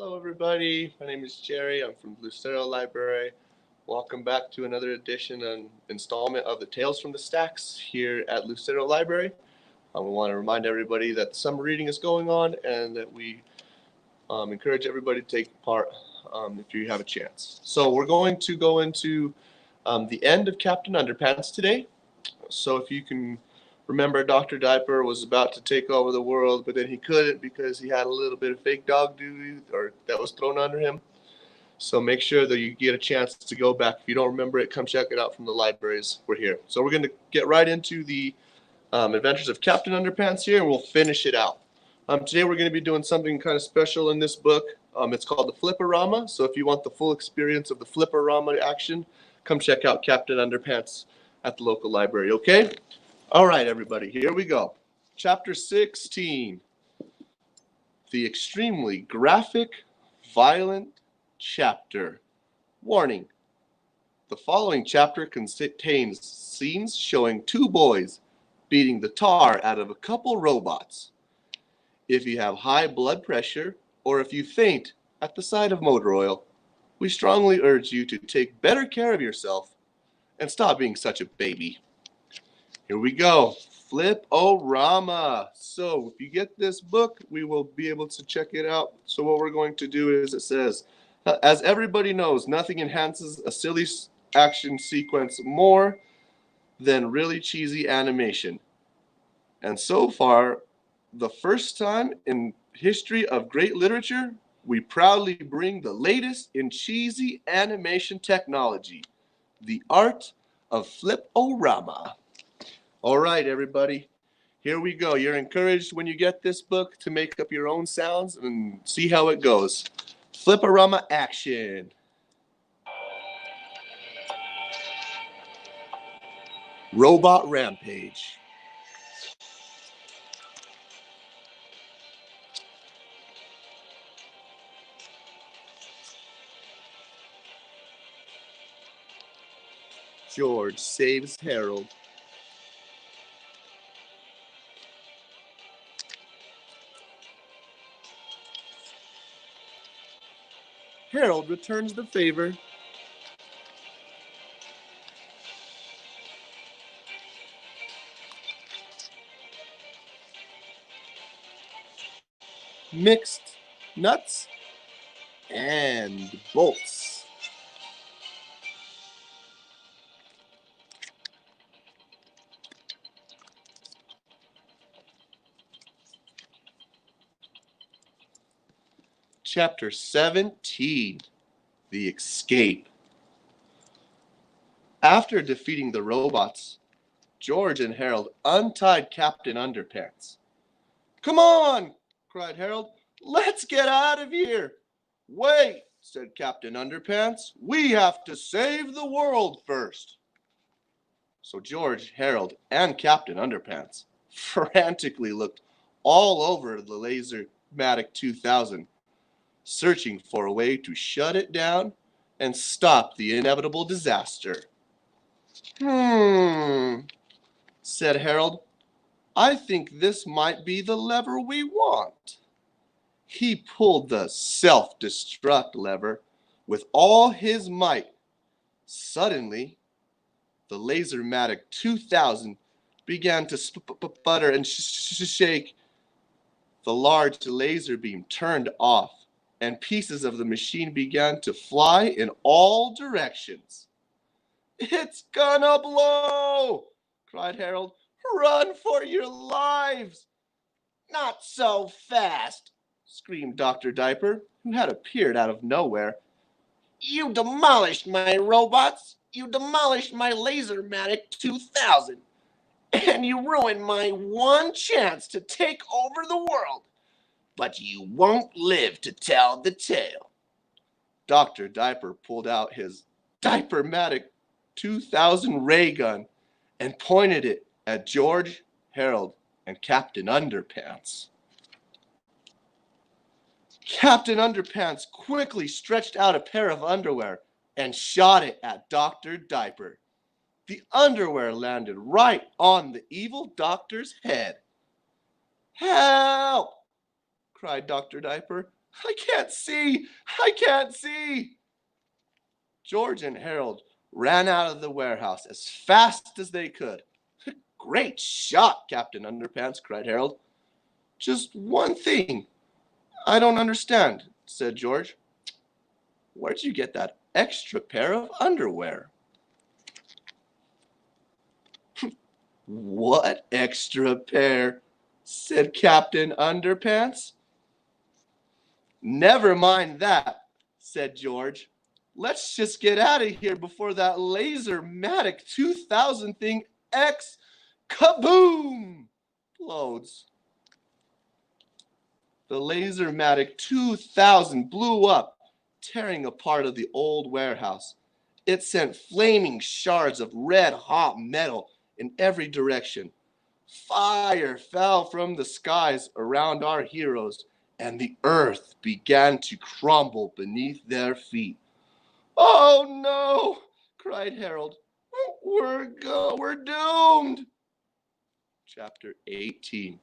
Hello everybody, my name is Jerry. I'm from Lucero Library. Welcome back to another edition and installment of the Tales from the Stacks here at Lucero Library. We want to remind everybody that the summer reading is going on and that we encourage everybody to take part if you have a chance. So we're going to go into the end of Captain Underpants today. So if you can remember, Dr. Diaper was about to take over the world, but then he couldn't because he had a little bit of fake dog duty that was thrown under him. So make sure that you get a chance to go back. If you don't remember it, come check it out from the libraries. We're here. So we're going to get right into the adventures of Captain Underpants here, and we'll finish it out. Today we're going to be doing something kind of special in this book. It's called the Flipperama. So if you want the full experience of the Flipperama action, come check out Captain Underpants at the local library, okay? All right, everybody, here we go. Chapter 16, the extremely graphic, violent chapter. Warning, the following chapter contains scenes showing two boys beating the tar out of a couple robots. If you have high blood pressure or if you faint at the sight of motor oil, we strongly urge you to take better care of yourself and stop being such a baby. Here we go. Flip-O-Rama. So if you get this book, we will be able to check it out. So what we're going to do is it says, as everybody knows, nothing enhances a silly action sequence more than really cheesy animation. And so far, the first time in history of great literature, we proudly bring the latest in cheesy animation technology, the art of Flip-O-Rama. All right, everybody, here we go. You're encouraged when you get this book to make up your own sounds and see how it goes. Flip-O-Rama action. Robot Rampage. George saves Harold. Harold returns the favor. Mixed nuts and bolts. Chapter 17, The Escape. After defeating the robots, George and Harold untied Captain Underpants. "Come on!" cried Harold. "Let's get out of here!" "Wait!" said Captain Underpants. "We have to save the world first." So George, Harold, and Captain Underpants frantically looked all over the Lasermatic 2000, searching for a way to shut it down and stop the inevitable disaster. Said Harold. "I think this might be the lever we want." He pulled the self-destruct lever with all his might. Suddenly, the Lasermatic 2000 began to sputter and shake. The large laser beam turned off, and pieces of the machine began to fly in all directions. "It's gonna blow!" cried Harold. "Run for your lives!" "Not so fast!" screamed Dr. Diaper, who had appeared out of nowhere. "You demolished my robots, you demolished my Lasermatic 2000, and you ruined my one chance to take over the world. But you won't live to tell the tale." Dr. Diaper pulled out his Diapermatic 2000 ray gun and pointed it at George, Harold, and Captain Underpants. Captain Underpants quickly stretched out a pair of underwear and shot it at Dr. Diaper. The underwear landed right on the evil doctor's head. "Help!" cried Dr. Diaper. I can't see! I can't see! George and Harold ran out of the warehouse as fast as they could. Great shot, Captain Underpants, cried Harold. Just one thing I don't understand, said George. Where'd you get that extra pair of underwear? What extra pair? Said Captain Underpants. Never mind that, said George. Let's just get out of here before that laser-matic 2000 thing kaboom explodes. The laser-matic 2000 blew up, tearing apart of the old warehouse. It sent flaming shards of red-hot metal in every direction. Fire fell from the skies around our heroes, and the earth began to crumble beneath their feet. Oh no, cried Harold. We're doomed. Chapter 18.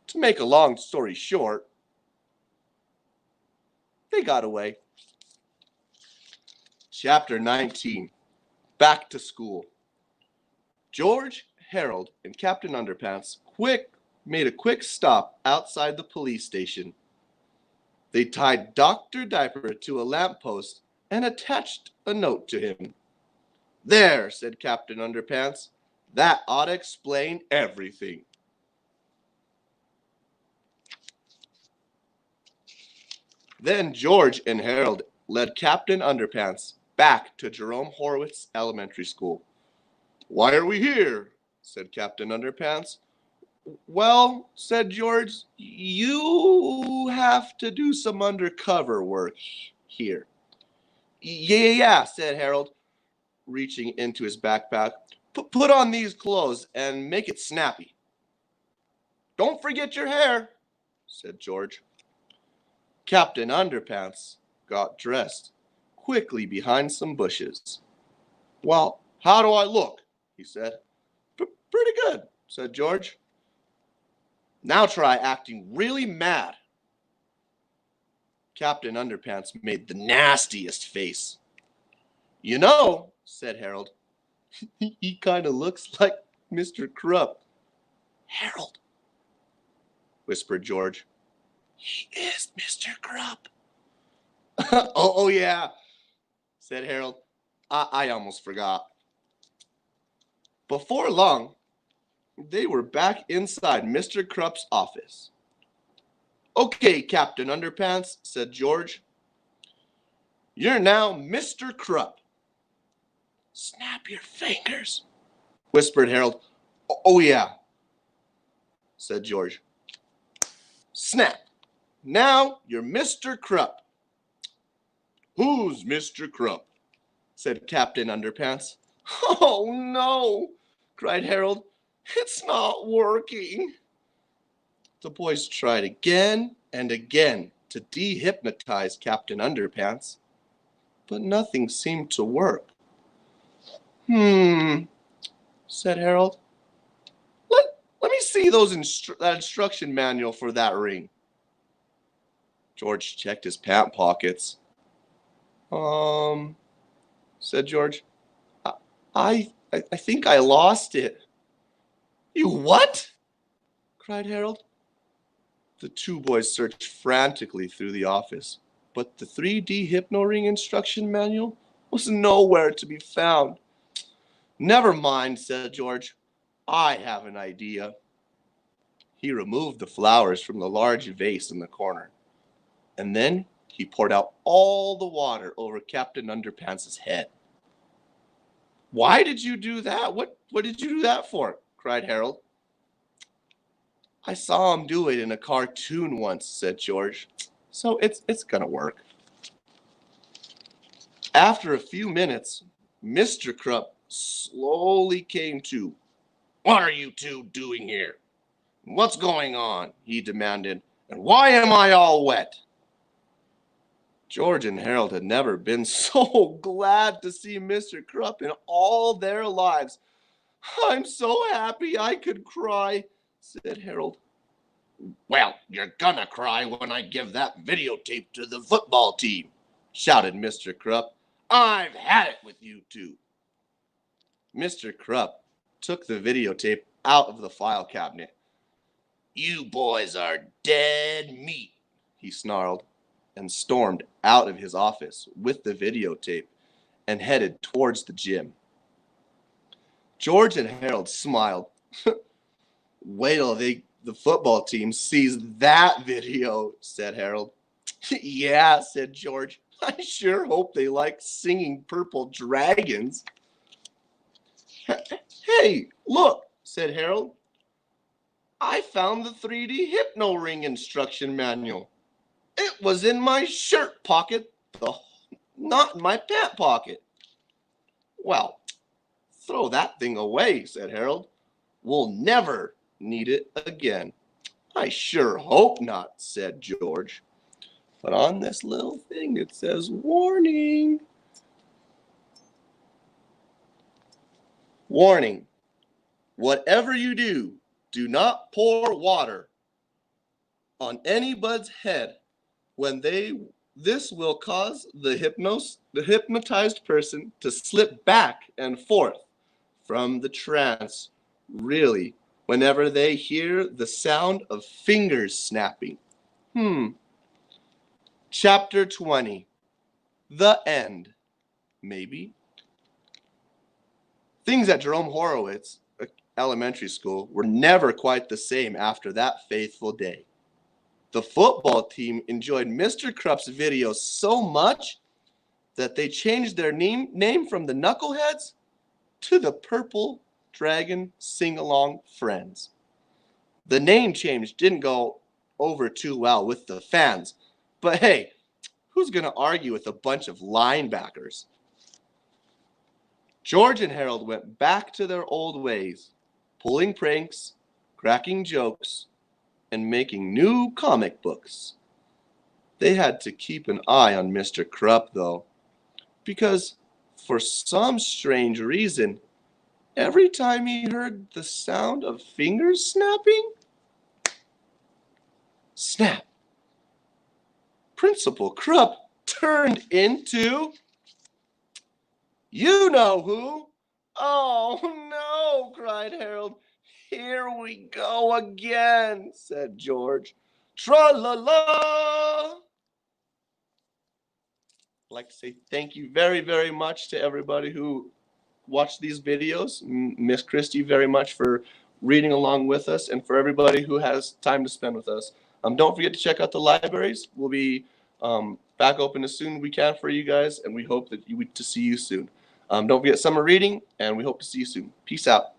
To make a long story short, they got away. Chapter 19. Back to school. George, Harold, and Captain Underpants made a quick stop outside the police station. They tied Dr. Diaper to a lamppost and attached a note to him. There, said Captain Underpants. That ought to explain everything. Then George and Harold led Captain Underpants back to Jerome Horowitz Elementary School. Why are we here? Said Captain Underpants. Well, said George, you have to do some undercover work here. Yeah, said Harold, reaching into his backpack. Put on these clothes and make it snappy. Don't forget your hair, said George. Captain Underpants got dressed quickly behind some bushes. Well, how do I look? He said. Pretty good, said George. Now try acting really mad. Captain Underpants made the nastiest face. You know, said Harold, he kind of looks like Mr. Krupp. Harold, whispered George. He is Mr. Krupp. oh, yeah, said Harold. I almost forgot. Before long, they were back inside Mr. Krupp's office. Okay, Captain Underpants, said George. You're now Mr. Krupp. Snap your fingers, whispered Harold. Oh, yeah, said George. Snap. Now you're Mr. Krupp. Who's Mr. Krupp? Said Captain Underpants. Oh, no, cried Harold. It's not working. The boys tried again and again to dehypnotize Captain Underpants, but nothing seemed to work. Said Harold. Let me see that instruction manual for that ring. George checked his pant pockets. Said George. I think I lost it. You what? Cried Harold. The two boys searched frantically through the office, but the 3D hypno ring instruction manual was nowhere to be found. Never mind, said George. I have an idea. He removed the flowers from the large vase in the corner, and then he poured out all the water over Captain Underpants' head. Why did you do that? What did you do that for? Cried Harold. I saw him do it in a cartoon once, said George. So it's gonna work. After a few minutes, Mr. Krupp slowly came to. What are you two doing here? What's going on? He demanded. And why am I all wet? George and Harold had never been so glad to see Mr. Krupp in all their lives. I'm so happy I could cry, said Harold. Well, you're gonna cry when I give that videotape to the football team, shouted Mr. Krupp. I've had it with you two. Mr. Krupp took the videotape out of the file cabinet. You boys are dead meat, he snarled, and stormed out of his office with the videotape and headed towards the gym. George and Harold smiled. Wait till the football team sees that video, said Harold. Yeah, said George. I sure hope they like singing Purple Dragons. Hey, look, said Harold. I found the 3D Hypno Ring instruction manual. It was in my shirt pocket, not in my pant pocket. Well, throw that thing away, said Harold. We'll never need it again. I sure hope not, said George. But on this little thing it says, warning. Warning. Whatever you do, do not pour water on anybody's head when this will cause the hypnotized person to slip back and forth from the trance, really, whenever they hear the sound of fingers snapping. Chapter 20. The End. Maybe. Things at Jerome Horowitz Elementary School were never quite the same after that faithful day. The football team enjoyed Mr. Krupp's video so much that they changed their name from the Knuckleheads to the Purple Dragon Sing-Along Friends. The name change didn't go over too well with the fans, but hey, who's going to argue with a bunch of linebackers? George and Harold went back to their old ways, pulling pranks, cracking jokes, and making new comic books. They had to keep an eye on Mr. Krupp, though, because for some strange reason, every time he heard the sound of fingers snapping, snap, Principal Krupp turned into you know who. Oh, no, cried Harold. Here we go again, said George. Tra-la-la! I'd like to say thank you very, very much to everybody who watched these videos. Miss Christie very much for reading along with us, and for everybody who has time to spend with us. Don't forget to check out the libraries. We'll be back open as soon as we can for you guys, and we hope to see you soon. Don't forget summer reading, and we hope to see you soon. Peace out.